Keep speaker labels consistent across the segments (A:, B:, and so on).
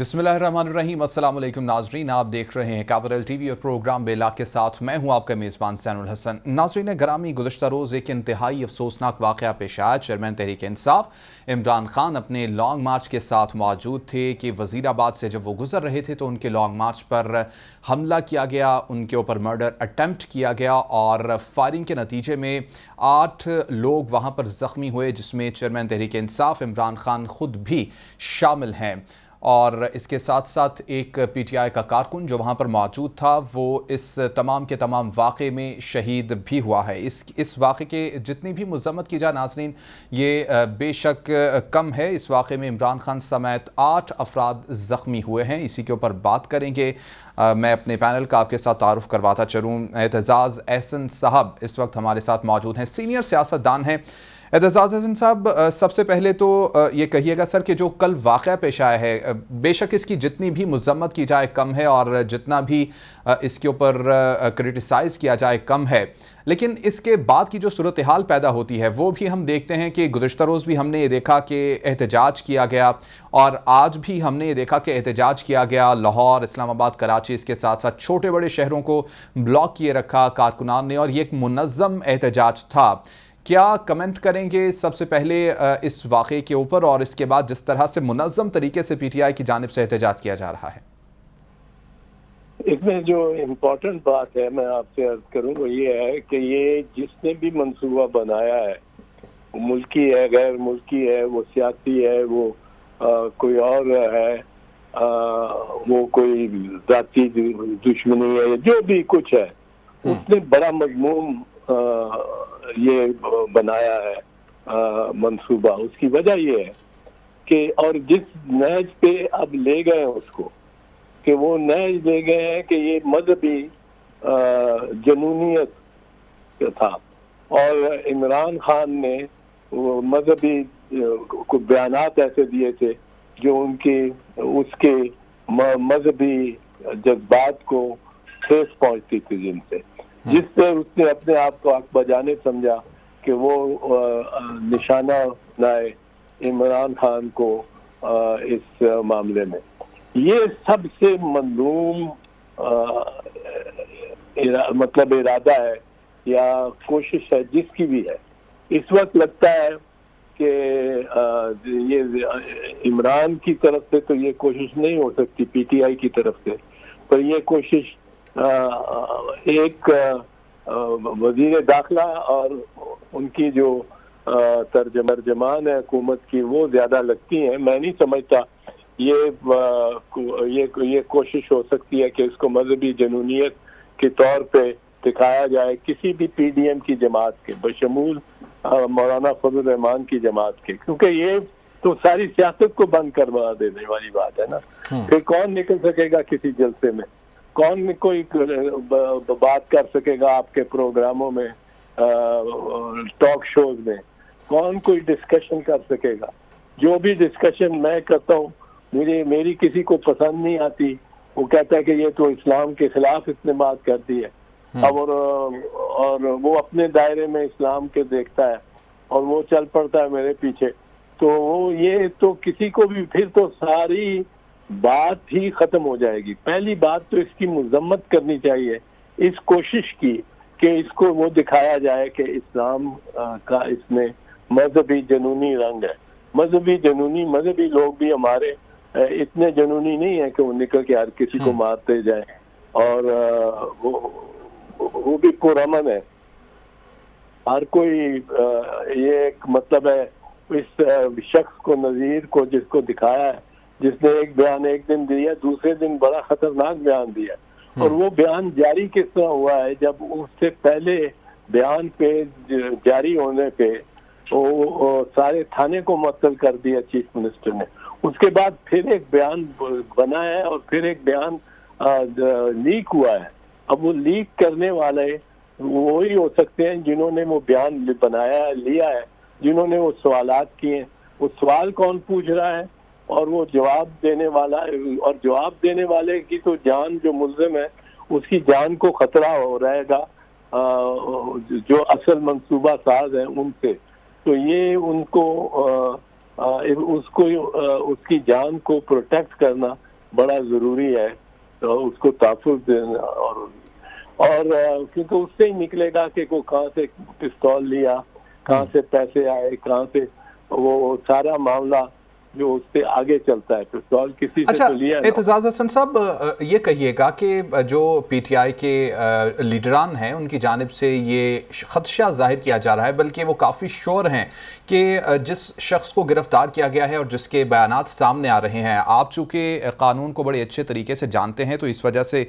A: بسم اللہ الرحمن الرحیم۔ السلام علیکم ناظرین، آپ دیکھ رہے ہیں کیپٹل ٹی وی اور پروگرام بیلا کے ساتھ میں ہوں آپ کا میزبان سین الحسن۔ ناظرین گرامی، گزشتہ روز ایک انتہائی افسوسناک واقعہ پیش آیا۔ چیئرمین تحریک انصاف عمران خان اپنے لانگ مارچ کے ساتھ موجود تھے کہ وزیر آباد سے جب وہ گزر رہے تھے تو ان کے لانگ مارچ پر حملہ کیا گیا، ان کے اوپر مرڈر اٹیمپٹ کیا گیا اور فائرنگ کے نتیجے میں 8 لوگ وہاں پر زخمی ہوئے، جس میں چیئرمین تحریک انصاف عمران خان خود بھی شامل ہیں۔ اور اس کے ساتھ ساتھ ایک پی ٹی آئی کا کارکن جو وہاں پر موجود تھا وہ اس تمام کے تمام واقعے میں شہید بھی ہوا ہے۔ اس واقعے کے جتنی بھی مذمت کی جائے ناظرین، یہ بے شک کم ہے۔ اس واقعے میں عمران خان سمیت 8 افراد زخمی ہوئے ہیں، اسی کے اوپر بات کریں گے۔ میں اپنے پینل کا آپ کے ساتھ تعارف کرواتا چلوں۔ اعتزاز احسن صاحب اس وقت ہمارے ساتھ موجود ہیں، سینئر سیاستدان ہیں۔ اعتزاز احسن صاحب، سب سے پہلے تو یہ کہیے گا سر کہ جو کل واقعہ پیش آیا ہے، بے شک اس کی جتنی بھی مذمت کی جائے کم ہے اور جتنا بھی اس کے اوپر کرٹیسائز کیا جائے کم ہے، لیکن اس کے بعد کی جو صورتحال پیدا ہوتی ہے وہ بھی ہم دیکھتے ہیں کہ گزشتہ روز بھی ہم نے یہ دیکھا کہ احتجاج کیا گیا اور آج بھی ہم نے یہ دیکھا کہ احتجاج کیا گیا۔ لاہور، اسلام آباد، کراچی، اس کے ساتھ ساتھ چھوٹے بڑے شہروں کو بلاک کیے رکھا کارکنان نے، اور یہ ایک منظم احتجاج تھا۔ کیا کمنٹ کریں گے سب سے پہلے اس واقعے کے اوپر اور اس کے بعد جس طرح سے منظم طریقے سے پی ٹی آئی کی جانب سے احتجاج کیا جا رہا ہے؟
B: اس میں جو امپورٹنٹ بات ہے میں آپ سے عرض کروں وہ یہ ہے کہ یہ جس نے بھی منصوبہ بنایا ہے، وہ ملکی ہے، غیر ملکی ہے، وہ سیاسی ہے، وہ کوئی اور ہے، وہ کوئی ذاتی دشمنی ہے، جو بھی کچھ ہے، اس نے بڑا مضمون یہ بنایا ہے منصوبہ۔ اس کی وجہ یہ ہے کہ اور جس نہج پہ اب لے گئے ہیں اس کو، کہ وہ نہج لے گئے ہیں کہ یہ مذہبی جنونیت تھا، اور عمران خان نے وہ مذہبی بیانات ایسے دیے تھے جو ان کے اس کے مذہبی جذبات کو ٹھیس پہنچتی تھی، جن سے جس سے اس نے اپنے آپ کو حق بجانے سمجھا کہ وہ نشانہ لائے عمران خان کو اس معاملے میں۔ یہ سب سے مظلوم مطلب ارادہ ہے یا کوشش ہے جس کی بھی ہے۔ اس وقت لگتا ہے کہ یہ عمران کی طرف سے تو یہ کوشش نہیں ہو سکتی، پی ٹی آئی کی طرف سے، پر یہ کوشش ایک وزیر داخلہ اور ان کی جو ترجمان ہے حکومت کی وہ زیادہ لگتی ہیں۔ میں نہیں سمجھتا یہ کوشش ہو سکتی ہے کہ اس کو مذہبی جنونیت کے طور پہ دکھایا جائے کسی بھی پی ڈی ایم کی جماعت کے، بشمول مولانا فضل الرحمان کی جماعت کے، کیونکہ یہ تو ساری سیاست کو بند کروا دینے والی بات ہے نا۔ پھر کون نکل سکے گا کسی جلسے میں؟ کون کوئی بات کر سکے گا آپ کے پروگراموں میں، ٹاک شوز میں؟ کون کوئی ڈسکشن کر سکے گا؟ جو بھی ڈسکشن میں کرتا ہوں میری کسی کو پسند نہیں آتی، وہ کہتا ہے کہ یہ تو اسلام کے خلاف اس نے بات کر دی ہے، اور وہ اپنے دائرے میں اسلام کے دیکھتا ہے اور وہ چل پڑتا ہے میرے پیچھے، تو وہ یہ تو کسی کو بھی پھر تو ساری بات ہی ختم ہو جائے گی۔ پہلی بات تو اس کی مذمت کرنی چاہیے، اس کوشش کی کہ اس کو وہ دکھایا جائے کہ اسلام کا اس میں مذہبی جنونی رنگ ہے۔ مذہبی لوگ بھی ہمارے اتنے جنونی نہیں ہیں کہ وہ نکل کے ہر کسی کو مارتے جائیں، اور وہ بھی پرامن ہے۔ ہر کوئی یہ ایک مطلب ہے اس شخص کو، نذیر کو، جس کو دکھایا ہے، جس نے ایک بیان ایک دن دیا، دوسرے دن بڑا خطرناک بیان دیا، اور وہ بیان جاری کس طرح ہوا ہے جب اس سے پہلے بیان پہ جاری ہونے پہ وہ سارے تھانے کو معطل کر دیا چیف منسٹر نے، اس کے بعد پھر ایک بیان بنا ہے اور پھر ایک بیان لیک ہوا ہے۔ اب وہ لیک کرنے والے وہی ہو سکتے ہیں جنہوں نے وہ بیان بنایا ہے، لیا ہے، جنہوں نے وہ سوالات کیے ہیں۔ وہ سوال کون پوچھ رہا ہے اور وہ جواب دینے والا، اور جواب دینے والے کی تو جان، جو ملزم ہے اس کی جان کو خطرہ ہو رہے گا جو اصل منصوبہ ساز ہیں ان سے، تو یہ ان کو اس کی جان کو پروٹیکٹ کرنا بڑا ضروری ہے تو اس کو تحفظ دینا. اور کیونکہ اس سے ہی نکلے گا کہ وہ کہاں سے پستول لیا, کہاں سے پیسے آئے, کہاں سے وہ سارا معاملہ جو اس سے آگے چلتا ہے. پستول کسی سے تو لیا.
A: اعتزاز حسن صاحب, یہ کہیے گا کہ جو پی ٹی آئی کے لیڈران ہیں ان کی جانب سے یہ خدشہ ظاہر کیا جا رہا ہے, بلکہ وہ کافی شور ہیں کہ جس شخص کو گرفتار کیا گیا ہے اور جس کے بیانات سامنے آ رہے ہیں, آپ چونکہ قانون کو بڑے اچھے طریقے سے جانتے ہیں تو اس وجہ سے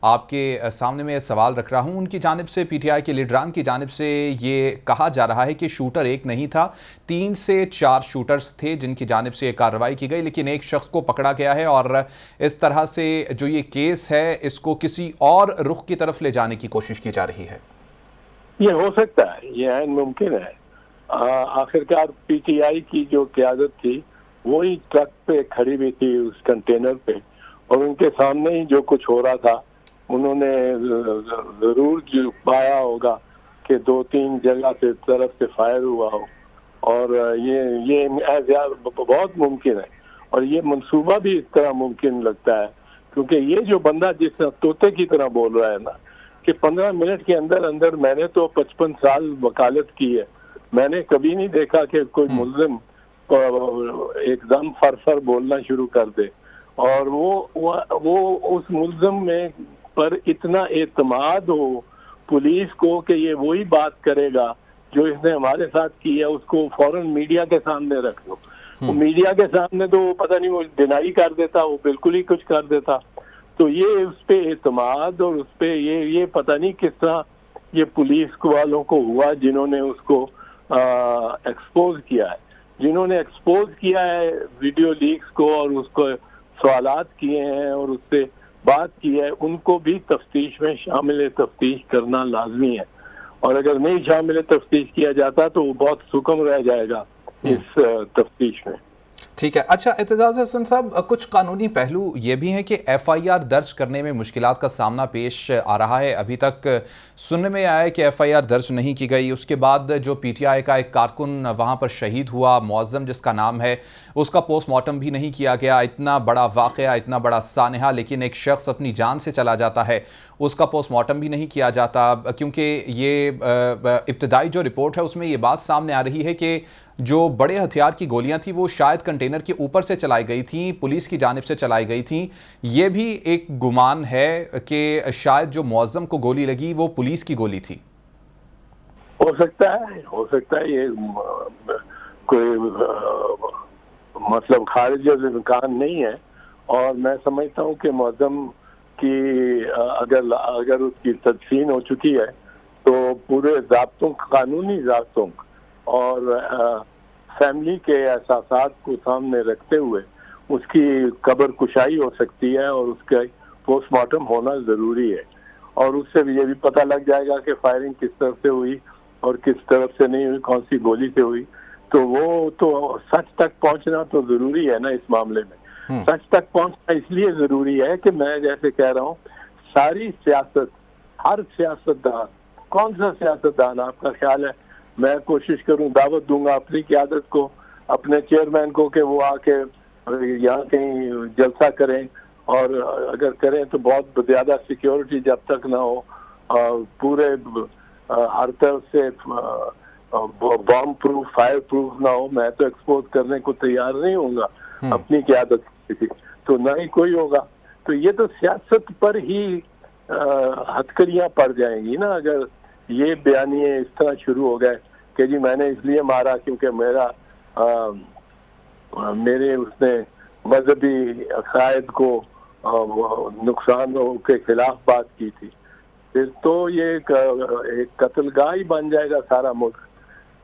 A: آپ کے سامنے میں سوال رکھ رہا ہوں, ان کی جانب سے, پی ٹی آئی کے لیڈران کی جانب سے یہ کہا جا رہا ہے کہ شوٹر ایک نہیں تھا, 3 سے 4 شوٹرز تھے جن کی جانب سے کارروائی کی گئی, لیکن ایک شخص کو پکڑا گیا ہے اور اس طرح سے جو یہ کیس ہے اس کو کسی اور رخ کی طرف لے جانے کی کوشش کی جا رہی ہے.
B: یہ ہو سکتا ہے, یہ عین ممکن ہے. آخرکار پی ٹی آئی کی جو قیادت تھی وہی ٹرک پہ کھڑی ہوئی تھی اس کنٹینر پہ, اور ان کے سامنے ہی جو کچھ ہو رہا تھا انہوں نے ضرور جو پایا ہوگا کہ 2-3 جگہ سے طرف سے فائر ہوا ہو, اور یہ بہت ممکن ہے. اور یہ منصوبہ بھی اس طرح ممکن لگتا ہے کیونکہ یہ جو بندہ جس طوطے کی طرح بول رہا ہے نا کہ 15 منٹ کے اندر اندر, میں نے تو 55 سال وکالت کی ہے, میں نے کبھی نہیں دیکھا کہ کوئی ملزم ایک دم فر بولنا شروع کر دے, اور وہ اس ملزم میں پر اتنا اعتماد ہو پولیس کو کہ یہ وہی بات کرے گا جو اس نے ہمارے ساتھ کی ہے, اس کو فوراً میڈیا کے سامنے رکھ دو. میڈیا کے سامنے تو وہ پتہ نہیں وہ ڈینائی کر دیتا, وہ بالکل ہی کچھ کر دیتا. تو یہ اس پہ اعتماد اور اس پہ یہ پتہ نہیں کس طرح یہ پولیس والوں کو ہوا جنہوں نے اس کو ایکسپوز کیا ہے, جنہوں نے ایکسپوز کیا ہے ویڈیو لیکس کو اور اس کو سوالات کیے ہیں اور اس سے بات کی ہے, ان کو بھی تفتیش میں شامل تفتیش کرنا لازمی ہے. اور اگر نہیں شامل تفتیش کیا جاتا تو وہ بہت سکم رہ جائے گا اس تفتیش میں.
A: ٹھیک ہے. اچھا اعتزاز حسن صاحب, کچھ قانونی پہلو یہ بھی ہیں کہ ایف آئی آر درج کرنے میں مشکلات کا سامنا پیش آ رہا ہے. ابھی تک سننے میں آیا ہے کہ ایف آئی آر درج نہیں کی گئی. اس کے بعد جو پی ٹی آئی کا ایک کارکن وہاں پر شہید ہوا, معظم جس کا نام ہے, اس کا پوسٹ مارٹم بھی نہیں کیا گیا. اتنا بڑا واقعہ, اتنا بڑا سانحہ, لیکن ایک شخص اپنی جان سے چلا جاتا ہے, اس کا پوسٹ مارٹم بھی نہیں کیا جاتا, کیونکہ یہ ابتدائی جو رپورٹ ہے اس میں یہ بات سامنے آ رہی ہے کہ جو بڑے ہتھیار کی گولیاں تھیں وہ شاید کنٹینر کے اوپر سے چلائی گئی تھیں, پولیس کی جانب سے چلائی گئی تھیں. یہ بھی ایک گمان ہے کہ شاید جو معظم کو گولی لگی وہ پولیس کی گولی تھی.
B: ہو سکتا ہے یہ کوئی مطلب خارج امکان نہیں ہے. اور میں سمجھتا ہوں کہ معظم کی اگر اس کی تدفین ہو چکی ہے تو پورے ضابطوں, قانونی ضابطوں اور فیملی کے احساسات کو سامنے رکھتے ہوئے اس کی قبر کشائی ہو سکتی ہے اور اس کا پوسٹ مارٹم ہونا ضروری ہے. اور اس سے یہ بھی پتہ لگ جائے گا کہ فائرنگ کس طرف سے ہوئی اور کس طرف سے نہیں ہوئی, کون سی گولی سے ہوئی. تو وہ تو سچ تک پہنچنا تو ضروری ہے نا اس معاملے میں. سچ تک پہنچنا اس لیے ضروری ہے کہ میں جیسے کہہ رہا ہوں, ساری سیاست, ہر سیاستدان, کون سا سیاستدان آپ کا خیال ہے میں کوشش کروں, دعوت دوں گا اپنی قیادت کو, اپنے چیئرمین کو کہ وہ آ کے یہاں کہیں جلسہ کریں, اور اگر کریں تو بہت زیادہ سیکیورٹی جب تک نہ ہو, پورے ہر طرف سے بام پروف, فائر پروف نہ ہو, میں تو ایکسپوز کرنے کو تیار نہیں ہوں گا اپنی قیادت کی, تو نہ ہی کوئی ہوگا. تو یہ تو سیاست پر ہی ہتھکڑیاں پڑ جائیں گی نا اگر یہ بیانیے اس طرح شروع ہو گئے کہ جی میں نے اس لیے مارا کیونکہ میرے اس نے مذہبی عقائد کو نقصان کے خلاف بات کی تھی. پھر تو یہ ایک قتل گاہ ہی بن جائے گا سارا ملک,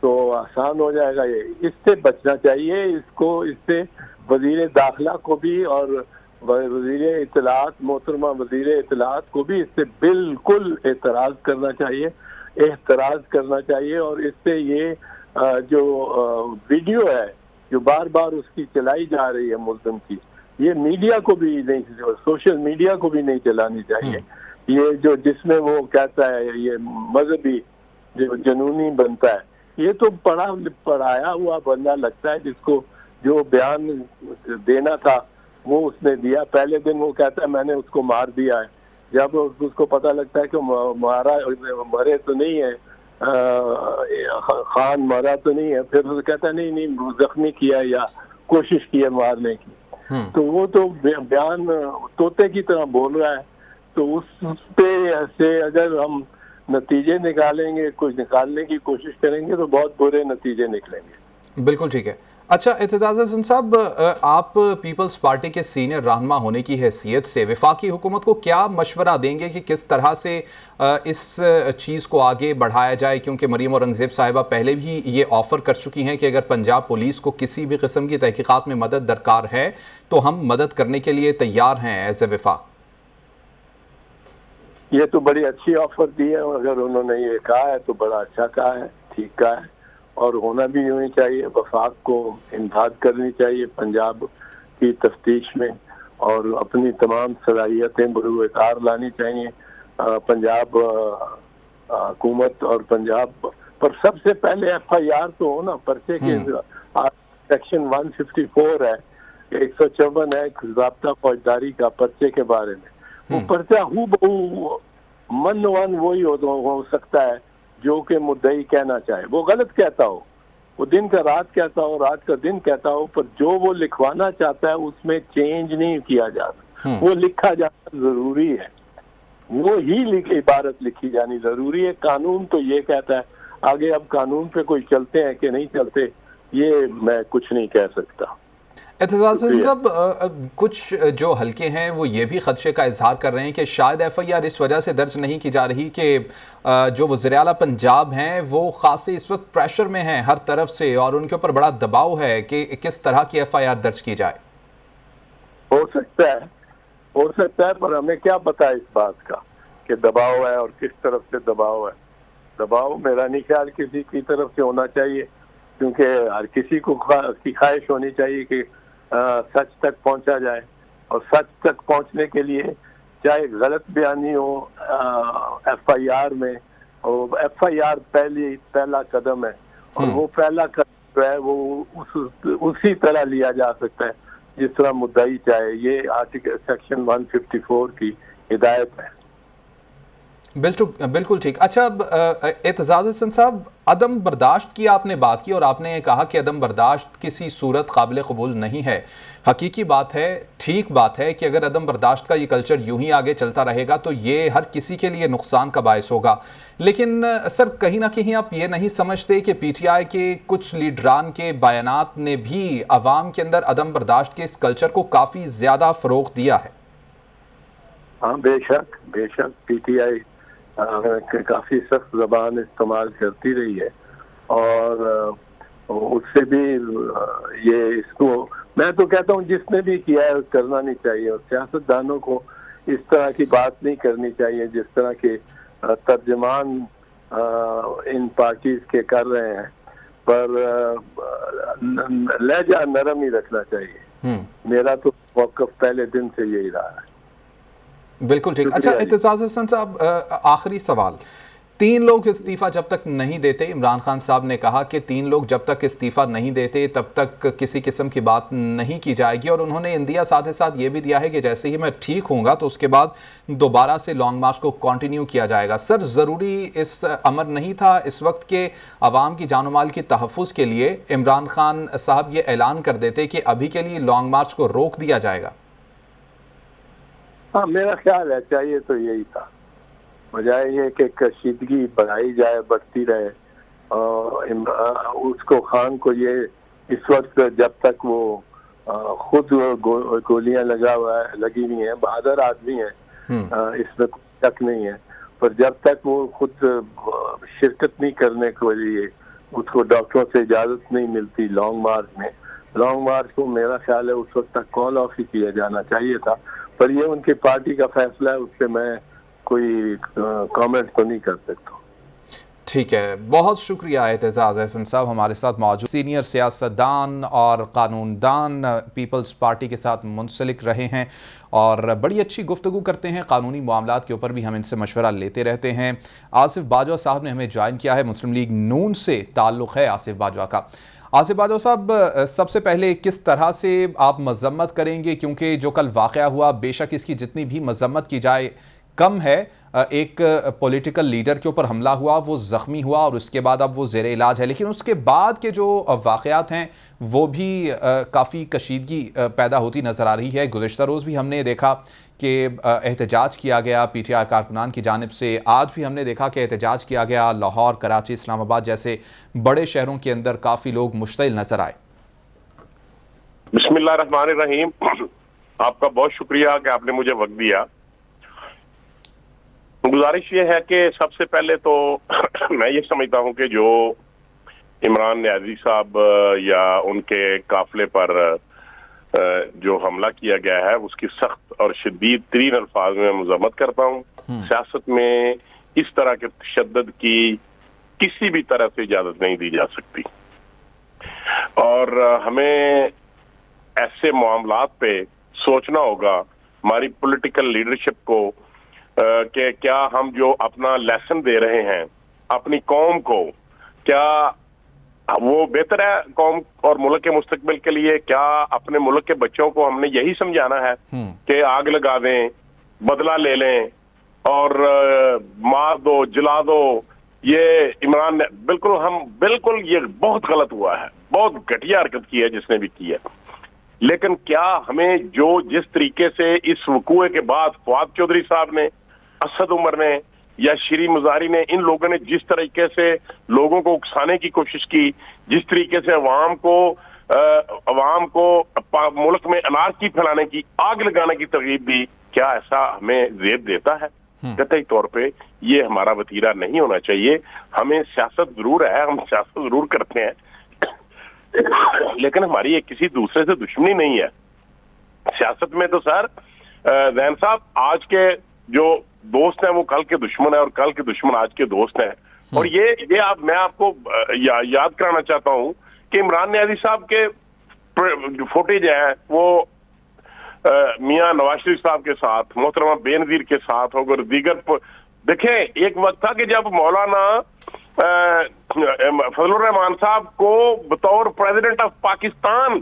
B: تو آسان ہو جائے گا. یہ اس سے بچنا چاہیے. اس سے وزیر داخلہ کو بھی اور وزیر اطلاعات, محترمہ وزیر اطلاعات کو بھی اس سے بالکل احتراز کرنا چاہیے. اور اس سے یہ جو ویڈیو ہے جو بار بار اس کی چلائی جا رہی ہے ملزم کی, یہ میڈیا کو بھی نہیں, سوشل میڈیا کو بھی نہیں چلانی چاہیے. یہ جو جس میں وہ کہتا ہے یہ مذہبی جو جنونی بنتا ہے, یہ تو پڑھایا ہوا بندہ لگتا ہے جس کو جو بیان دینا تھا وہ اس نے دیا. پہلے دن وہ کہتا ہے میں نے اس کو مار دیا ہے. جب اس کو پتہ لگتا ہے کہ مرے تو نہیں ہے, خان مرا تو نہیں ہے, پھر وہ کہتا ہے نہیں زخمی کیا یا کوشش کی ہے مارنے کی. تو وہ تو بیان طوطے کی طرح بول رہا ہے. تو اس پہ سے اگر ہم نتیجے نکالیں گے, کچھ نکالنے کی کوشش کریں گے تو بہت برے نتیجے نکلیں گے.
A: بالکل ٹھیک ہے. اچھا اعتزاز حسن صاحب, آپ پیپلز پارٹی کے سینئر رہنما ہونے کی حیثیت سے وفاقی حکومت کو کیا مشورہ دیں گے کہ کس طرح سے اس چیز کو آگے بڑھایا جائے, کیونکہ مریم اورنگزیب صاحبہ پہلے بھی یہ آفر کر چکی ہیں کہ اگر پنجاب پولیس کو کسی بھی قسم کی تحقیقات میں مدد درکار ہے تو ہم مدد کرنے کے لیے تیار ہیں ایز اے وفاق.
B: یہ تو بڑی اچھی آفر دی ہے, اگر انہوں نے یہ کہا ہے تو بڑا اچھا کہا ہے, ٹھیک کہا ہے, اور ہونا بھی یوں ہی چاہیے. وفاق کو امداد کرنی چاہیے پنجاب کی تفتیش میں, اور اپنی تمام صلاحیتیں بروئے کار لانی چاہیے. پنجاب حکومت اور پنجاب پر سب سے پہلے ایف آئی آر تو ہو نا, پرچے کے سیکشن 154 ہے, 154 ہے ضابطہ فوجداری کا پرچے کے بارے میں. وہ پرچہ ہو بہو من ون وہی ہو سکتا ہے جو کہ مدعی کہنا چاہے. وہ غلط کہتا ہو, وہ دن کا رات کہتا ہو, رات کا دن کہتا ہو, پر جو وہ لکھوانا چاہتا ہے اس میں چینج نہیں کیا جاتا. وہ لکھا جانا ضروری ہے, وہ ہی عبارت لکھی جانی ضروری ہے. قانون تو یہ کہتا ہے, آگے اب قانون پہ کوئی چلتے ہیں کہ نہیں چلتے یہ میں کچھ نہیں کہہ سکتا.
A: اعتزاز حسن صاحب, کچھ جو حلقے ہیں وہ یہ بھی خدشے کا اظہار کر رہے ہیں کہ شاید ایف آئی آر اس وجہ سے درج نہیں کی جا رہی کہ جو وزیر اعلیٰ پنجاب ہیں وہ خاصے اس وقت پریشر میں ہیں ہر طرف سے, اور ان کے اوپر بڑا دباؤ ہے کہ کس طرح کی ایف آئی آر درج کی جائے.
B: ہو سکتا ہے, پر ہمیں کیا پتا اس بات کا کہ دباؤ ہے اور کس طرف سے دباؤ ہے. دباؤ میرا نہیں خیال کسی کی طرف سے ہونا چاہیے, کیونکہ ہر کسی کو کی خواہش ہونی چاہیے کہ سچ تک پہنچا جائے, اور سچ تک پہنچنے کے لیے چاہے غلط بیانی ہو ایف آئی آر میں, اور ایف آئی آر پہلا قدم ہے, اور وہ پہلا قدم جو ہے وہ اسی طرح لیا جا سکتا ہے جس طرح مدعی چاہے. یہ آرٹیکل سیکشن 154 کی ہدایت ہے.
A: بالکل ٹھیک. اچھا, اب اعتزاز حسن صاحب, عدم برداشت کی آپ نے بات کی اور آپ نے کہا کہ عدم برداشت کسی صورت قابل قبول نہیں ہے. حقیقی بات ہے, ٹھیک بات ہے کہ اگر عدم برداشت کا یہ کلچر یوں ہی آگے چلتا رہے گا تو یہ ہر کسی کے لیے نقصان کا باعث ہوگا. لیکن سر, کہیں نہ کہیں آپ یہ نہیں سمجھتے کہ پی ٹی آئی کے کچھ لیڈران کے بیانات نے بھی عوام کے اندر عدم برداشت کے اس کلچر کو کافی زیادہ فروغ دیا ہے؟
B: ہاں بے شک پی ٹی آئی کافی سخت زبان استعمال کرتی رہی ہے, اور اس سے بھی یہ اس کو میں تو کہتا ہوں جس نے بھی کیا ہے کرنا نہیں چاہیے, اور سیاستدانوں کو اس طرح کی بات نہیں کرنی چاہیے جس طرح کے ترجمان ان پارٹیز کے کر رہے ہیں, پر لہجہ نرم ہی رکھنا چاہیے. میرا تو موقف پہلے دن سے یہی رہا ہے.
A: بالکل ٹھیک. اچھا اعتزاز حسن صاحب, آخری سوال, 3 لوگ استعفیٰ جب تک نہیں دیتے, عمران خان صاحب نے کہا کہ 3 لوگ جب تک استعفیٰ نہیں دیتے تب تک کسی قسم کی بات نہیں کی جائے گی, اور انہوں نے اندیا ساتھ ساتھ یہ بھی دیا ہے کہ جیسے ہی میں ٹھیک ہوں گا تو اس کے بعد دوبارہ سے لانگ مارچ کو کنٹینیو کیا جائے گا. سر, ضروری اس امر نہیں تھا اس وقت کے عوام کی جان و مال کی تحفظ کے لیے عمران خان صاحب یہ اعلان کر دیتے کہ ابھی کے لیے لانگ مارچ کو روک دیا جائے گا؟
B: ہاں, میرا خیال ہے چاہیے تو یہی تھا, بجائے یہ کہ کشیدگی بڑھائی جائے, بڑھتی رہے. اس کو خان کو یہ اس وقت جب تک وہ خود گولیاں لگی ہوئی ہیں, بہادر آدمی ہیں, اس میں کوئی شک نہیں ہے, پر جب تک وہ خود شرکت نہیں کرنے کے لیے اس کو ڈاکٹروں سے اجازت نہیں ملتی لانگ مارچ کو میرا خیال ہے اس وقت تک کال آف ہی کیا جانا چاہیے تھا. پر یہ ان کی پارٹی کا فیصلہ ہے, اس سے میں کوئی کامنٹ تو نہیں کر سکتا.
A: ٹھیک ہے, بہت شکریہ اعتزاز حسن صاحب ہمارے ساتھ موجود, سینئر سیاستدان اور قانون دان, پیپلز پارٹی کے ساتھ منسلک رہے ہیں اور بڑی اچھی گفتگو کرتے ہیں. قانونی معاملات کے اوپر بھی ہم ان سے مشورہ لیتے رہتے ہیں. آصف باجوہ صاحب نے ہمیں جوائن کیا ہے, مسلم لیگ نون سے تعلق ہے آصف باجوہ کا. آصف باجوہ صاحب، سب سے پہلے کس طرح سے آپ مذمت کریں گے، کیونکہ جو کل واقعہ ہوا بے شک اس کی جتنی بھی مذمت کی جائے کم ہے. ایک پولیٹیکل لیڈر کے اوپر حملہ ہوا، وہ زخمی ہوا اور اس کے بعد اب وہ زیر علاج ہے، لیکن اس کے بعد کے جو واقعات ہیں وہ بھی کافی کشیدگی پیدا ہوتی نظر آ رہی ہے. گزشتہ روز بھی ہم نے دیکھا کہ احتجاج کیا گیا پی ٹی آئی کارکنان کی جانب سے. آج بھی ہم نے دیکھا کہ احتجاج کیا گیا. لاہور، کراچی، اسلام آباد جیسے بڑے شہروں کے اندر کافی لوگ مشتعل نظر آئے.
C: بسم اللہ الرحمن الرحیم. آپ کا بہت شکریہ کہ آپ نے مجھے وقت دیا. گزارش یہ ہے کہ سب سے پہلے تو میں یہ سمجھتا ہوں کہ جو عمران نیازی صاحب یا ان کے قافلے پر جو حملہ کیا گیا ہے اس کی سخت اور شدید ترین الفاظ میں مذمت کرتا ہوں. سیاست میں اس طرح کے تشدد کی کسی بھی طرح سے اجازت نہیں دی جا سکتی، اور ہمیں ایسے معاملات پہ سوچنا ہوگا ہماری پولیٹیکل لیڈرشپ کو کہ کیا ہم جو اپنا لیسن دے رہے ہیں اپنی قوم کو، کیا وہ بہتر ہے قوم اور ملک کے مستقبل کے لیے؟ کیا اپنے ملک کے بچوں کو ہم نے یہی سمجھانا ہے کہ آگ لگا دیں، بدلہ لے لیں اور مار دو، جلا دو؟ یہ عمران نے بالکل یہ بہت غلط ہوا ہے، بہت گھٹیا حرکت کی ہے جس نے بھی کی ہے. لیکن کیا ہمیں جو جس طریقے سے اس وقوع کے بعد فواد چودھری صاحب نے، اسد عمر نے یا شری مزاری نے، ان لوگوں نے جس طریقے سے لوگوں کو اکسانے کی کوشش کی، جس طریقے سے عوام کو ملک میں انارکی پھیلانے کی، آگ لگانے کی ترغیب دی، کیا ایسا ہمیں زیب دیتا ہے؟ قطعی طور پہ یہ ہمارا وتیرہ نہیں ہونا چاہیے. ہمیں سیاست ضرور ہے، ہم سیاست ضرور کرتے ہیں، لیکن ہماری یہ کسی دوسرے سے دشمنی نہیں ہے. سیاست میں تو سر زین صاحب آج کے جو دوست ہیں وہ کل کے دشمن ہیں، اور کل کے دشمن آج کے دوست ہیں. اور یہ میں آپ کو یاد کرانا چاہتا ہوں کہ عمران نیازی صاحب کے جو فوٹیج ہیں وہ میاں نواز شریف صاحب کے ساتھ، محترمہ بے نظیر کے ساتھ اور دیگر دیکھیں ایک وقت تھا کہ جب مولانا فضل الرحمان صاحب کو بطور پریزیڈنٹ آف پاکستان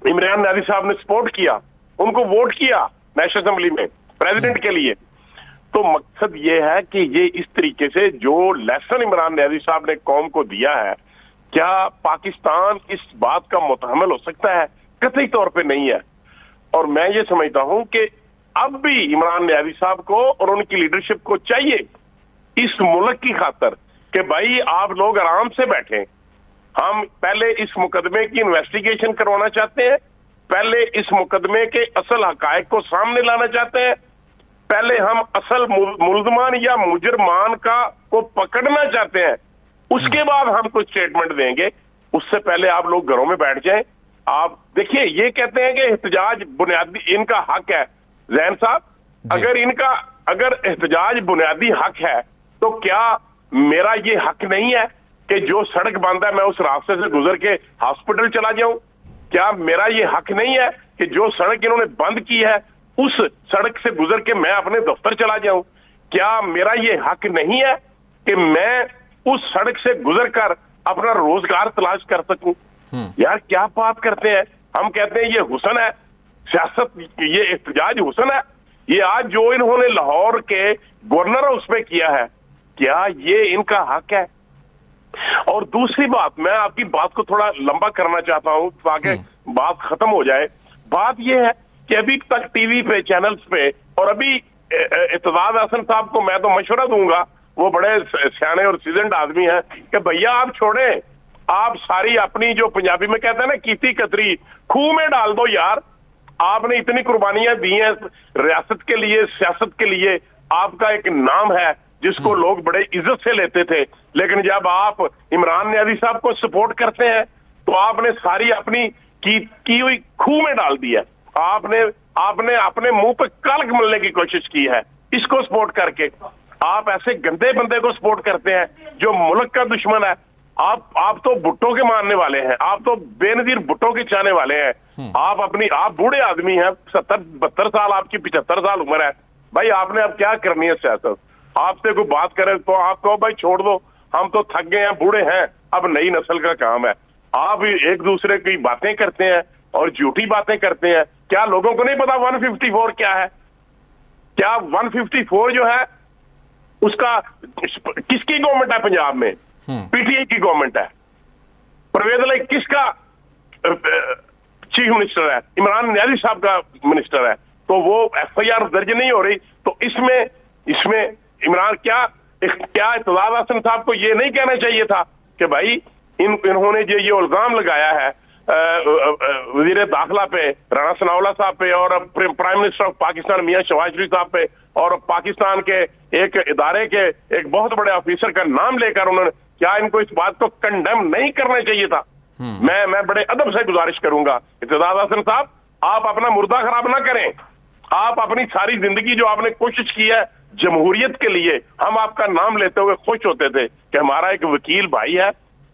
C: عمران نیازی صاحب نے سپورٹ کیا، ان کو ووٹ کیا نیشنل اسمبلی میں پریزیڈنٹ کے لیے. تو مقصد یہ ہے کہ یہ اس طریقے سے جو لیسن عمران نیازی صاحب نے قوم کو دیا ہے، کیا پاکستان اس بات کا متحمل ہو سکتا ہے؟ قطعی طور پہ نہیں ہے. اور میں یہ سمجھتا ہوں کہ اب بھی عمران نیازی صاحب کو اور ان کی لیڈرشپ کو چاہیے اس ملک کی خاطر کہ بھائی آپ لوگ آرام سے بیٹھیں. ہم پہلے اس مقدمے کی انویسٹیگیشن کروانا چاہتے ہیں، پہلے اس مقدمے کے اصل حقائق کو سامنے لانا چاہتے ہیں، پہلے ہم اصل ملزمان یا مجرمان کو پکڑنا چاہتے ہیں، اس کے بعد ہم کوئی اسٹیٹمنٹ دیں گے. اس سے پہلے آپ لوگ گھروں میں بیٹھ جائیں. آپ دیکھیے یہ کہتے ہیں کہ احتجاج بنیادی ان کا حق ہے. زین صاحب اگر احتجاج بنیادی حق ہے تو کیا میرا یہ حق نہیں ہے کہ جو سڑک بند ہے میں اس راستے سے گزر کے ہاسپٹل چلا جاؤں؟ کیا میرا یہ حق نہیں ہے کہ جو سڑک انہوں نے بند کی ہے اس سڑک سے گزر کے میں اپنے دفتر چلا جاؤں؟ کیا میرا یہ حق نہیں ہے کہ میں اس سڑک سے گزر کر اپنا روزگار تلاش کر سکوں؟ یار کیا بات کرتے ہیں. ہم کہتے ہیں یہ حسن ہے سیاست، یہ احتجاج حسن ہے. یہ آج جو انہوں نے لاہور کے گورنر ہاؤس پہ کیا ہے، کیا یہ ان کا حق ہے؟ اور دوسری بات، میں آپ کی بات کو تھوڑا لمبا کرنا چاہتا ہوں تاکہ بات ختم ہو جائے. بات یہ ہے کہ ابھی تک ٹی وی پہ، چینلز پہ، اور ابھی اعتزاز احسن صاحب کو میں تو مشورہ دوں گا، وہ بڑے سیانے اور سیزنڈ آدمی ہیں، کہ بھیا آپ چھوڑیں، آپ ساری اپنی جو پنجابی میں کہتے ہیں نا کیتی کتری خوں میں ڈال دو. یار آپ نے اتنی قربانیاں دی ہیں ریاست کے لیے، سیاست کے لیے، آپ کا ایک نام ہے جس کو لوگ بڑے عزت سے لیتے تھے. لیکن جب آپ عمران نیازی صاحب کو سپورٹ کرتے ہیں تو آپ نے ساری اپنی کی ہوئی خوں میں ڈال دی ہے. آپ نے اپنے منہ پہ کلک ملنے کی کوشش کی ہے اس کو سپورٹ کر کے. آپ ایسے گندے بندے کو سپورٹ کرتے ہیں جو ملک کا دشمن ہے. آپ تو بھٹو کے ماننے والے ہیں، آپ تو بے نظیر بھٹو کے چاہنے والے ہیں. آپ بوڑھے آدمی ہیں، 70-72 سال، آپ کی 75 سال عمر ہے. بھائی آپ نے اب کیا کرنی ہے سیاست؟ آپ سے کوئی بات کرے تو آپ کہو بھائی چھوڑ دو، ہم تو تھک گئے ہیں، بوڑھے ہیں، اب نئی نسل کا کام ہے. آپ ایک دوسرے کی باتیں کرتے ہیں اور جھوٹی باتیں کرتے ہیں. کیا لوگوں کو نہیں پتا 154 کیا ہے؟ کیا 154 جو ہے اس کا کس کی گورنمنٹ ہے پنجاب میں؟ پی ٹی آئی کی گورنمنٹ ہے. پرویز علی کس کا چیف منسٹر ہے؟ عمران نیازی صاحب کا منسٹر ہے. تو وہ ایف آئی آر درج نہیں ہو رہی. تو اس میں عمران کیا اعتزاز احسن صاحب کو یہ نہیں کہنا چاہیے تھا کہ بھائی انہوں نے جو یہ الزام لگایا ہے وزیر داخلہ پہ رانا ثناءاللہ صاحب پہ اور پرائم منسٹر آف پاکستان میاں شہباز شریف صاحب پہ اور پاکستان کے ایک ادارے کے ایک بہت بڑے آفیسر کا نام لے کر انہوں نے, کیا ان کو اس بات کو کنڈیم نہیں کرنا چاہیے تھا؟ میں بڑے ادب سے گزارش کروں گا اعتزاز احسن صاحب, آپ اپنا مردہ خراب نہ کریں. آپ اپنی ساری زندگی جو آپ نے کوشش کی ہے جمہوریت کے لیے, ہم آپ کا نام لیتے ہوئے خوش ہوتے تھے کہ ہمارا ایک وکیل بھائی ہے,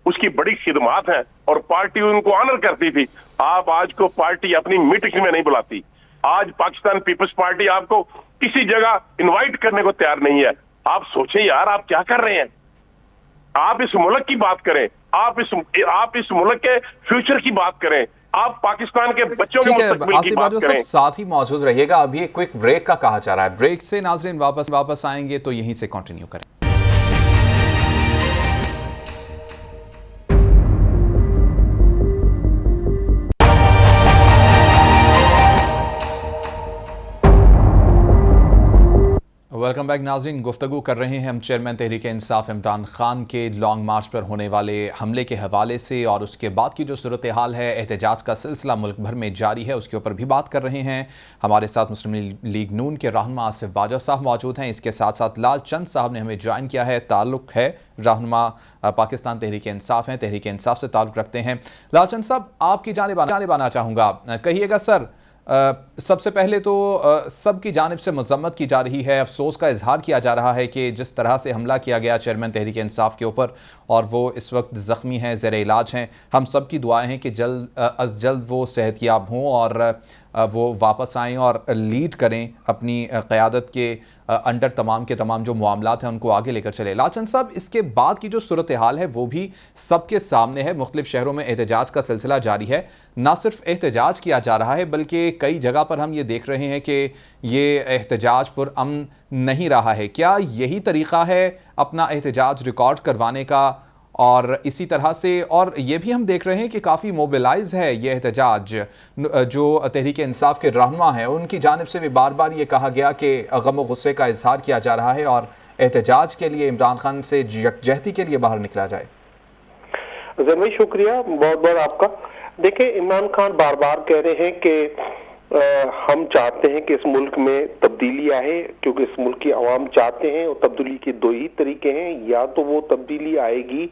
C: اس کی بڑی خدمات ہیں اور پارٹی ان کو آنر کرتی تھی. آپ آج کو پارٹی اپنی میٹنگ میں نہیں بلاتی. آج پاکستان پیپلز پارٹی آپ کو کسی جگہ انوائٹ کرنے کو تیار نہیں ہے. آپ سوچیں یار, آپ کیا کر رہے ہیں؟ آپ اس ملک کی بات کریں, آپ اس ملک کے فیوچر کی بات کریں, آپ پاکستان کے بچوں کے مستقبل کی بات کریں.
A: ساتھ ہی موجود رہیے گا. ابھی ایک کوئک بریک کا کہا جا رہا ہے, بریک سے ناظرین واپس آئیں گے تو یہیں سے کنٹینیو کریں. ویلکم بیک ناظرین. گفتگو کر رہے ہیں ہم چیئرمین تحریک انصاف عمران خان کے لانگ مارچ پر ہونے والے حملے کے حوالے سے اور اس کے بعد کی جو صورتحال ہے, احتجاج کا سلسلہ ملک بھر میں جاری ہے, اس کے اوپر بھی بات کر رہے ہیں. ہمارے ساتھ مسلم لیگ نون کے رہنما آصف باجوہ صاحب موجود ہیں. اس کے ساتھ ساتھ لال چند صاحب نے ہمیں جوائن کیا ہے, تعلق ہے رہنما پاکستان تحریک انصاف ہیں, تحریک انصاف سے تعلق رکھتے ہیں. لال چند صاحب, آپ کی جانب آنا چاہوں گا. کہیے گا سر, سب سے پہلے تو سب کی جانب سے مذمت کی جا رہی ہے, افسوس کا اظہار کیا جا رہا ہے کہ جس طرح سے حملہ کیا گیا چیئرمین تحریک انصاف کے اوپر, اور وہ اس وقت زخمی ہیں, زیر علاج ہیں. ہم سب کی دعائیں ہیں کہ جلد از جلد وہ صحت یاب ہوں اور وہ واپس آئیں اور لیڈ کریں اپنی قیادت کے انڈر تمام کے تمام جو معاملات ہیں ان کو آگے لے کر چلے. لاچن صاحب, اس کے بعد کی جو صورتحال ہے وہ بھی سب کے سامنے ہے. مختلف شہروں میں احتجاج کا سلسلہ جاری ہے. نہ صرف احتجاج کیا جا رہا ہے بلکہ کئی جگہ پر ہم یہ دیکھ رہے ہیں کہ یہ احتجاج پر امن نہیں رہا ہے. کیا یہی طریقہ ہے اپنا احتجاج ریکارڈ کروانے کا؟ اور اسی طرح سے اور یہ بھی ہم دیکھ رہے ہیں کہ کافی موبیلائز ہے یہ احتجاج. جو تحریک انصاف کے رہنما ہیں ان کی جانب سے بھی بار بار یہ کہا گیا کہ غم و غصے کا اظہار کیا جا رہا ہے اور احتجاج کے لیے عمران خان سے یکجہتی کے لیے باہر نکلا جائے.
B: ضروری شکریہ بہت بہت آپ کا. دیکھیں, عمران خان بار بار کہہ رہے ہیں کہ ہم چاہتے ہیں کہ اس ملک میں تبدیلی آئے, کیونکہ اس ملک کی عوام چاہتے ہیں, اور تبدیلی کے دو ہی طریقے ہیں. یا تو وہ تبدیلی آئے گی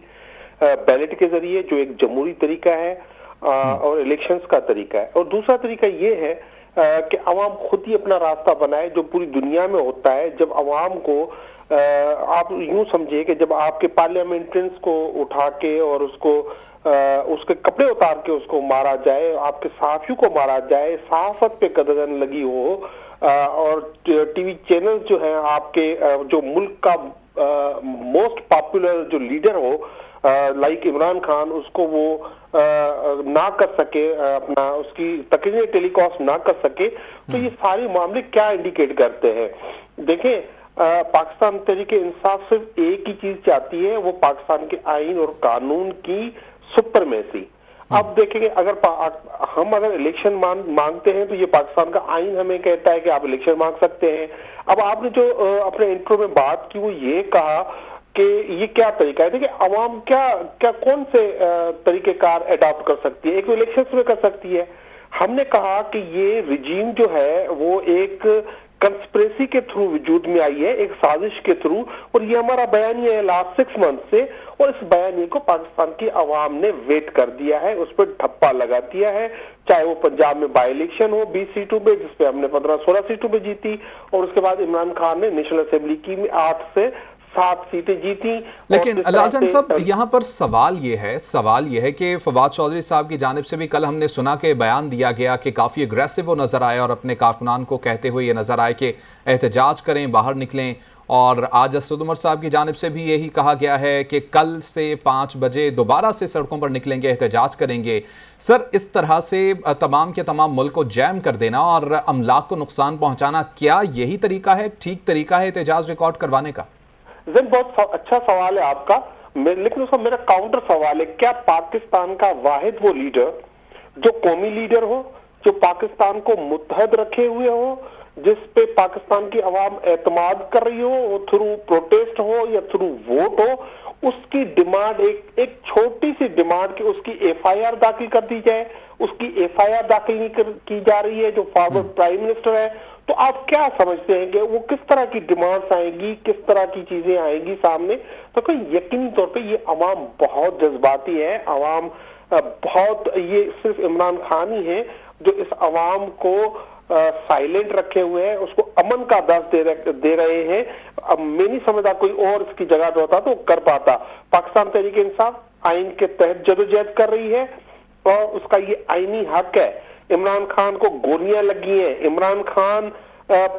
B: بیلٹ کے ذریعے جو ایک جمہوری طریقہ ہے اور الیکشنز کا طریقہ ہے, اور دوسرا طریقہ یہ ہے کہ عوام خود ہی اپنا راستہ بنائے, جو پوری دنیا میں ہوتا ہے. جب عوام کو آپ یوں سمجھے کہ جب آپ کے پارلیمنٹرینز کو اٹھا کے اور اس کے کپڑے اتار کے اس کو مارا جائے, آپ کے صحافیوں کو مارا جائے, صحافت پہ قدغن لگی ہو, اور ٹی وی چینل جو ہیں آپ کے جو ملک کا موسٹ پاپولر جو لیڈر ہو لائک عمران خان, اس کو وہ نہ کر سکے, اپنا اس کی تقریریں ٹیلی کاسٹ نہ کر سکے, تو یہ سارے معاملے کیا انڈیکیٹ کرتے ہیں؟ دیکھیں, پاکستان تحریک انصاف صرف ایک ہی چیز چاہتی ہے, وہ پاکستان کے آئین اور قانون کی سپرمیسی. اب دیکھیں گے, ہم اگر الیکشن مانگتے ہیں تو یہ پاکستان کا آئین ہمیں کہتا ہے کہ آپ الیکشن مانگ سکتے ہیں. اب آپ نے جو اپنے انٹرو میں بات کی وہ یہ کہا کہ یہ کیا طریقہ ہے. دیکھیں, عوام کیا کون سے طریقہ کار اڈاپٹ کر سکتی ہے؟ ایک الیکشن میں کر سکتی ہے. ہم نے کہا کہ یہ رجیم جو ہے وہ ایک کنسپریسی کے تھرو وجود میں آئی ہے, ایک سازش کے تھرو, اور یہ ہمارا بیانیہ ہے لاسٹ 6 منتھ سے, اور اس بیانیے کو پاکستان کی عوام نے ویٹ کر دیا ہے, اس پہ ٹھپا لگا دیا ہے. چاہے وہ پنجاب میں بائی الیکشن ہو 20 سیٹوں پہ, جس پہ ہم نے 15-16 سیٹوں پہ جیتی, اور اس کے بعد عمران خان نے نیشنل اسمبلی کی 8 سے 7 سیٹیں جیتی.
A: لیکن لاجن صاحب, یہاں پر سوال یہ ہے کہ فواد چودھری صاحب کی جانب سے بھی کل ہم نے سنا کہ بیان دیا گیا کہ کافی اگریسو وہ نظر آئے اور اپنے کارکنان کو کہتے ہوئے یہ نظر آئے کہ احتجاج کریں, باہر نکلیں, اور آج اسد عمر صاحب کی جانب سے بھی یہی کہا گیا ہے کہ کل سے 5 بجے دوبارہ سے سڑکوں پر نکلیں گے، احتجاج کریں گے۔ سر، اس طرح سے تمام کے تمام ملک کو جیم کر دینا اور املاک کو نقصان پہنچانا، کیا یہی طریقہ ہے، ٹھیک طریقہ ہے احتجاج ریکارڈ کروانے کا؟
D: بہت اچھا سوال ہے آپ کا، لیکن اس کا میرا کاؤنٹر سوال ہے، کیا پاکستان کا واحد وہ لیڈر جو قومی لیڈر ہو، جو پاکستان کو متحد رکھے ہوئے ہو، جس پہ پاکستان کی عوام اعتماد کر رہی ہو، وہ تھرو پروٹیسٹ ہو یا تھرو ووٹ ہو، اس کی ڈیمانڈ ایک چھوٹی سی ڈیمانڈ کہ اس کی ایف آئی آر داخل کر دی جائے، اس کی ایف آئی آر داخل نہیں کی جا رہی ہے جو فارورڈ پرائم منسٹر ہے، تو آپ کیا سمجھتے ہیں کہ وہ کس طرح کی ڈیمانڈز آئیں گی، کس طرح کی چیزیں آئیں گی سامنے؟ تو کہ یقینی طور پہ یہ عوام بہت جذباتی ہے، عوام بہت، یہ صرف عمران خان ہی ہے جو اس عوام کو سائلنٹ رکھے ہوئے ہیں، اس کو امن کا درس دے رہے ہیں۔ اب میں نہیں سمجھتا کوئی اور اس کی جگہ جو ہوتا تو کر پاتا۔ پاکستان تحریک انصاف آئین کے تحت جدوجہد کر رہی ہے اور اس کا یہ آئینی حق ہے۔ عمران خان کو گولیاں لگی ہیں، عمران خان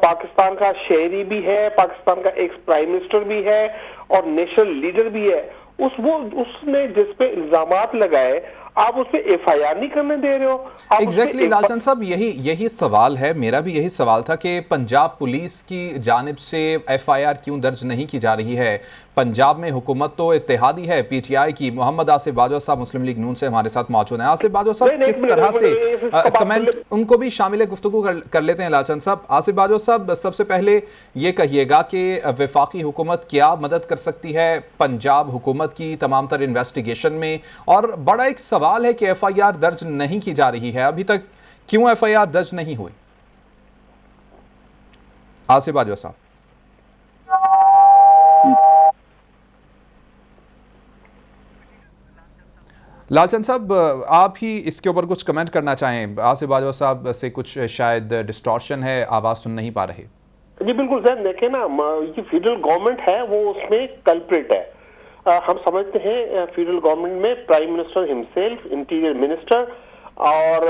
D: پاکستان کا شہری بھی ہے، پاکستان کا ایکس پرائم منسٹر بھی ہے اور نیشنل لیڈر بھی ہے۔ اس نے جس پہ الزامات لگائے، آپ اس پہ ایف آئی آر نہیں کرنے دے رہے ہو۔
A: ایگزیکٹلی لال چند صاحب، یہی سوال ہے، میرا بھی یہی سوال تھا کہ پنجاب پولیس کی جانب سے ایف آئی آر کیوں درج نہیں کی جا رہی ہے؟ پنجاب میں حکومت تو اتحادی ہے، پی ٹی آئی کی۔ محمد آصف باجوہ صاحب مسلم لیگ نون سے ہمارے ساتھ موجود ہیں۔ آصف باجوہ صاحب کس طرح سے کمنٹ، ان کو بھی شامل گفتگو کر لیتے ہیں لال چند صاحب۔ آصف باجوہ صاحب، سب سے پہلے یہ کہیے گا کہ وفاقی حکومت کیا مدد کر سکتی ہے پنجاب حکومت کی تمام تر انویسٹیگیشن میں؟ اور بڑا ایک سوال ہے کہ ایف آئی آر درج نہیں کی جا رہی ہے، ابھی تک کیوں ایف آئی آر درج نہیں ہوئی؟ آصف باجوہ صاحب۔ لال چند صاحب، آپ ہی اس کے اوپر کچھ کمنٹ کرنا چاہیں؟ آصف باجوہ صاحب سے کچھ شاید ڈسٹورشن ہے، آواز سن نہیں پا رہے۔
D: جی بالکل سر، دیکھیں نا، یہ فیڈرل گورنمنٹ ہے وہ اس میں کلپریٹ ہے۔ ہم سمجھتے ہیں فیڈرل گورنمنٹ میں prime minister himself, interior minister اور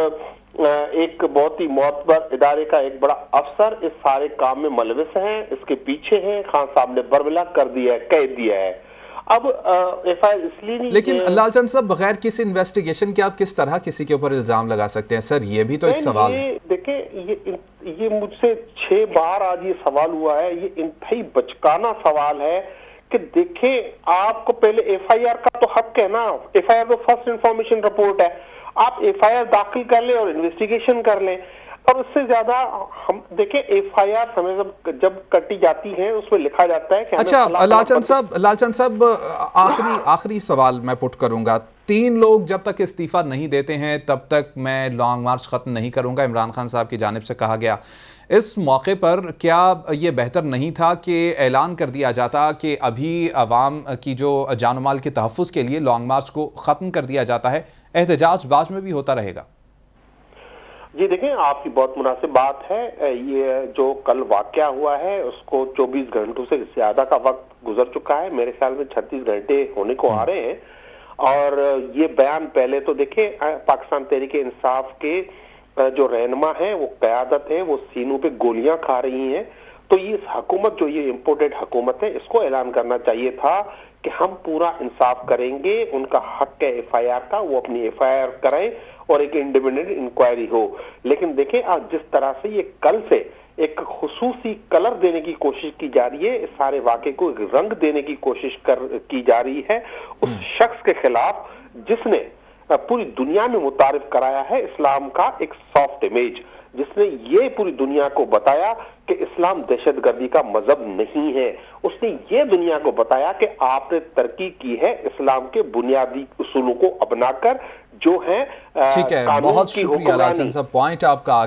D: ایک بہت ہی معتبر ادارے کا ایک بڑا افسر اس سارے کام میں ملوث ہیں، اس کے پیچھے ہیں۔ خان صاحب نے برملا کر دیا ہے، قید دیا ہے۔ اب ایف آئی آر اس لیے نہیں،
A: لیکن لال چند صاحب بغیر کسی انویسٹیگیشن کے آپ کس طرح کسی کے اوپر الزام لگا سکتے ہیں؟ سر یہ بھی تو ایک سوال ہے۔
D: دیکھیں، یہ مجھ سے 6 بار آج یہ سوال ہوا ہے، یہ انتہائی بچکانا سوال ہے کہ دیکھیں، آپ کو پہلے ایف آئی آر کا تو حق ہے نا، ایف آئی آر تو فرسٹ انفارمیشن رپورٹ ہے، آپ ایف آئی آر داخل کر لیں اور انویسٹیگیشن کر لیں۔ اور اس سے زیادہ ہم دیکھیں، ایف آئی آر ہمیں جب کٹی جاتی ہے اس میں لکھا جاتا ہے کہ
A: اچھا لال چند صاحب آخری سوال میں پٹ کروں گا۔ 3 لوگ جب تک استعفیٰ نہیں دیتے ہیں تب تک میں لانگ مارچ ختم نہیں کروں گا، عمران خان صاحب کی جانب سے کہا گیا۔ اس موقع پر کیا یہ بہتر نہیں تھا کہ اعلان کر دیا جاتا کہ ابھی عوام کی جو جان و مال کے تحفظ کے لیے لانگ مارچ کو ختم کر دیا جاتا ہے، احتجاج بعد میں بھی ہوتا رہے گا؟
D: جی دیکھیں، آپ کی بہت مناسب بات ہے۔ یہ جو کل واقعہ ہوا ہے اس کو 24 گھنٹوں سے زیادہ کا وقت گزر چکا ہے، میرے خیال میں 36 گھنٹے ہونے کو آ رہے ہیں۔ اور یہ بیان پہلے تو دیکھیں، پاکستان تحریک انصاف کے جو رہنما ہیں، وہ قیادت ہے، وہ سینوں پہ گولیاں کھا رہی ہیں۔ تو یہ حکومت، جو یہ امپورٹڈ حکومت ہے، اس کو اعلان کرنا چاہیے تھا کہ ہم پورا انصاف کریں گے، ان کا حق ہے ایف آئی آر کا، وہ اپنی ایف آئی آر کریں اور ایک انڈیپینڈنٹ انکوائری ہو۔ لیکن دیکھیں، آج جس طرح سے یہ کل سے ایک خصوصی کلر دینے کی کوشش کی جا رہی ہے، اس سارے واقعے کو ایک رنگ دینے کی کوشش کی جا رہی ہے اس شخص کے خلاف جس نے پوری دنیا میں متعارف کرایا ہے اسلام کا ایک سافٹ امیج، جس نے یہ پوری دنیا کو بتایا کہ اسلام دہشت گردی کا مذہب نہیں ہے۔ اس نے یہ دنیا کو بتایا کہ آپ نے ترقی کی ہے اسلام کے بنیادی اصولوں کو اپنا کر، جو ہیں
A: ٹھیک ہے، بہت شکریہ لال چند صاحب، پوائنٹ آپ کا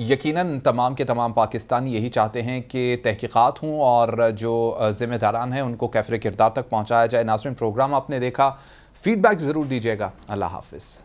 A: یقیناً تمام کے تمام پاکستانی یہی چاہتے ہیں کہ تحقیقات ہوں اور جو ذمہ داران ہیں ان کو کیفر کردار تک پہنچایا جائے۔ ناظرین، پروگرام آپ نے دیکھا، فیڈ بیک ضرور دیجیے گا۔ اللہ حافظ۔